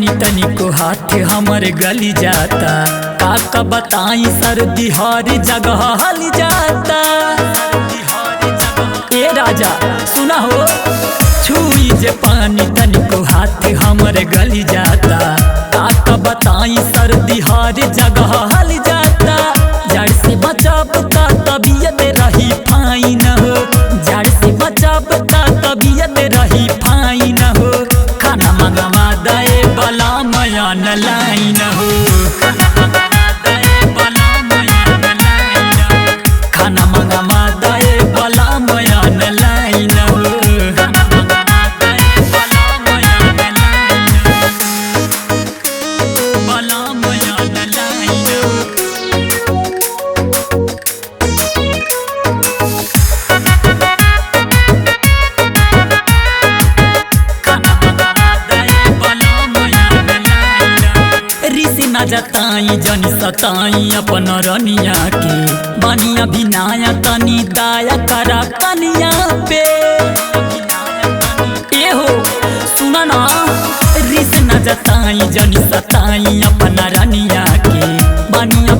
पानी तनिको हाथ हमर गली जाता, काका बताई सर्दी हर जगह हल जाता। ए राजा सुना हो, छुई जे पानी तनिको हाथ हमर गली जाता, काका बताई सर्दी हर जगह हल जाता। जड़ से बचाव का तबीयत रही फाइन हो, जड़ से बचाव का तबीयत रही फाइन हो। खाना मंगवा दे बला मयान लाइन हो, खाना मंगवा दे बला मयान लाइन हो। ना जताई जनी सताई अपन रनिया के, बनिया भिनाया तनी दाया करा कनिया पे। ए हो सुना ना, रिस ना जताई जनी सताई अपन रनिया के, बनिया